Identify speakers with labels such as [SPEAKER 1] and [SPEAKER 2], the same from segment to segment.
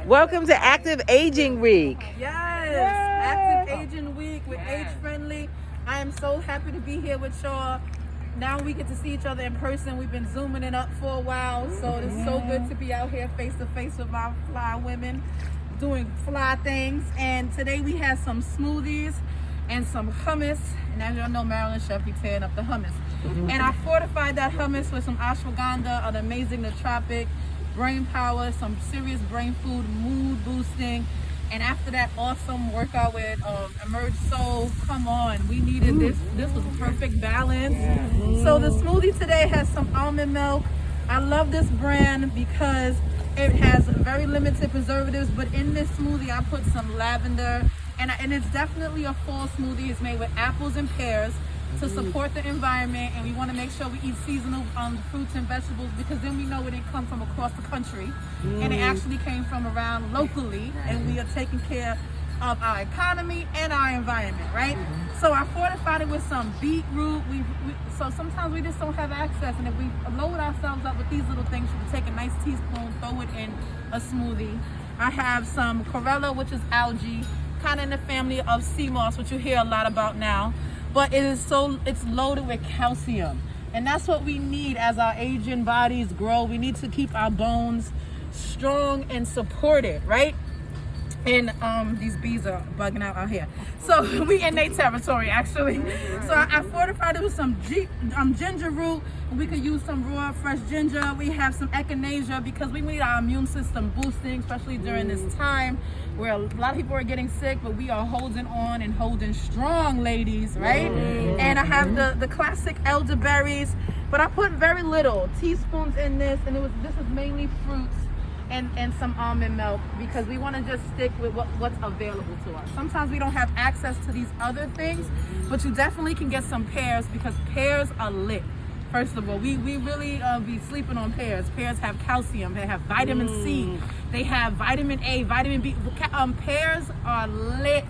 [SPEAKER 1] Welcome to Active Aging Week.
[SPEAKER 2] Yes, Active Aging Week with Age Friendly. I am so happy to be here with y'all. Now we get to see each other in person. We've been zooming it up for a while, so it's so good to be out here face to face with my fly women doing fly things. And today we have some smoothies and some hummus. And as y'all know, Marilyn Chef be tearing up the hummus. And I fortified that hummus with some ashwagandha, an amazing nootropic, brain power, some serious brain food, mood boosting. And after that awesome workout with Emerge Soul, come on, we needed this. This was a perfect balance. So the smoothie today has some almond milk. I love this brand because it has very limited preservatives, but in this smoothie I put some lavender, and it's definitely a fall smoothie. It's made with apples and pears to support the environment, and we want to make sure we eat seasonal fruits and vegetables, because then we know it didn't come from across the country, and it actually came from around locally, and we are taking care of our economy and our environment, right? So I fortified it with some beetroot. So sometimes we just don't have access, and if we load ourselves up with these little things, you can take a nice teaspoon, throw it in a smoothie. I have some chlorella, which is algae, kind of in the family of sea moss, which you hear a lot about now. But it's loaded with calcium, and that's what we need as our aging bodies grow. We need to keep our bones strong and supported, right? And these bees are bugging out here. So we in their territory, actually. So I fortified it with some ginger root. We could use some raw, fresh ginger. We have some echinacea because we need our immune system boosting, especially during this time where a lot of people are getting sick, but we are holding on and holding strong, ladies, right? And I have the classic elderberries, but I put very little teaspoons in this, and this is mainly fruits and some almond milk, because we want to just stick with what's available to us. Sometimes we don't have access to these other things, but you definitely can get some pears, because pears are lit. First of all, we really be sleeping on pears. Pears have calcium, they have vitamin C, they have vitamin A, vitamin B. Pears are lit.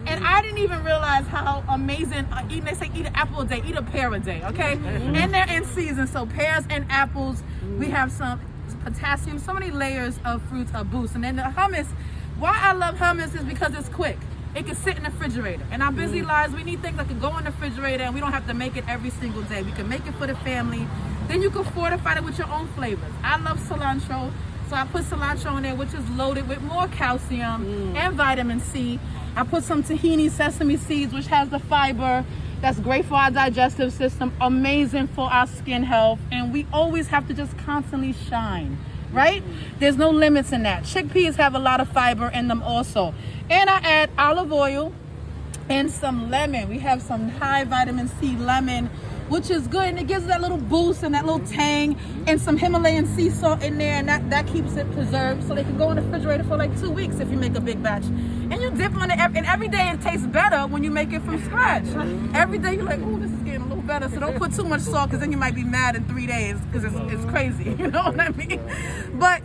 [SPEAKER 2] And I didn't even realize how amazing they say eat an apple a day, eat a pear a day, okay? And they're in season, so pears and apples. We have some potassium, so many layers of fruits are boost. And then the hummus, why I love hummus is because it's quick. It can sit in the refrigerator. In our busy lives, we need things that can go in the refrigerator, and we don't have to make it every single day. We can make it for the family. Then you can fortify it with your own flavors. I love cilantro, so I put cilantro in there, which is loaded with more calcium and vitamin C. I put some tahini sesame seeds, which has the fiber that's great for our digestive system, amazing for our skin health, and we always have to just constantly shine, right? There's no limits in that. Chickpeas have a lot of fiber in them also. And I add olive oil and some lemon. We have some high vitamin C lemon, which is good, and it gives that little boost and that little tang, and some Himalayan sea salt in there, and that keeps it preserved, so they can go in the refrigerator for like 2 weeks if you make a big batch. And you dip on it, and every day it tastes better when you make it from scratch. Every day you're like, oh, this is getting a little better, so don't put too much salt, because then you might be mad in 3 days, because it's crazy, you know what I mean? But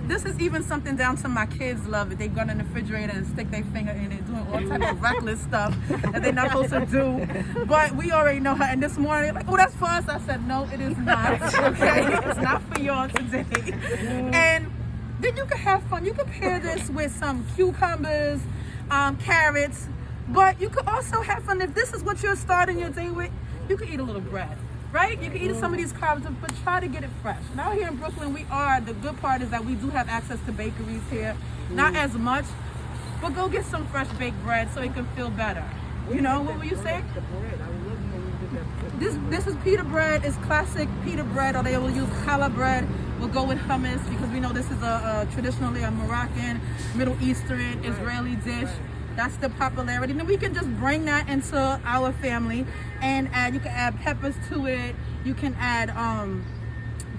[SPEAKER 2] this is even something down to my kids love it. They go in the refrigerator and stick their finger in it, doing all types of reckless stuff that they're not supposed to do. But we already know how, and this morning, like, oh, that's for us. I said, no, it is not, okay? It's not for y'all today. And then you can have fun. You can pair this with some cucumbers, carrots, but you could also have fun. If this is what you're starting your day with, you could eat a little bread, right? You can eat some of these carbs, but try to get it fresh. Now here in Brooklyn, the good part is that we do have access to bakeries here. Not as much, but go get some fresh baked bread so it can feel better. You know, what were you saying? This is pita bread. It's classic pita bread, or they will use challah bread. We'll go with hummus, because we know this is traditionally a Moroccan, Middle Eastern, Israeli dish. That's the popularity. And then we can just bring that into our family, and you can add peppers to it. You can add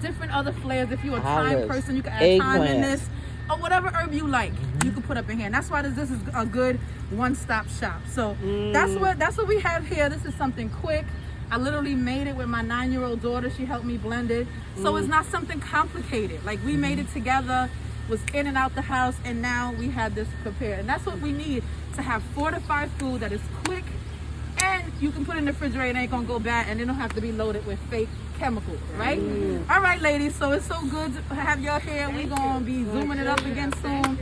[SPEAKER 2] different other flavors. If you're a thyme person, you can add thyme in this, or whatever herb you like, you can put up in here. And that's why this is a good one-stop shop. So that's what we have here. This is something quick. I literally made it with my 9-year-old daughter. She helped me blend it. So it's not something complicated. Like, we made it together, was in and out the house, and now we have this prepared. And that's what we need, to have fortified food that is quick and you can put it in the refrigerator and it ain't gonna go bad, and it don't have to be loaded with fake chemicals, right? All right, ladies, so it's so good to have y'all here. We're gonna be zooming it up again soon.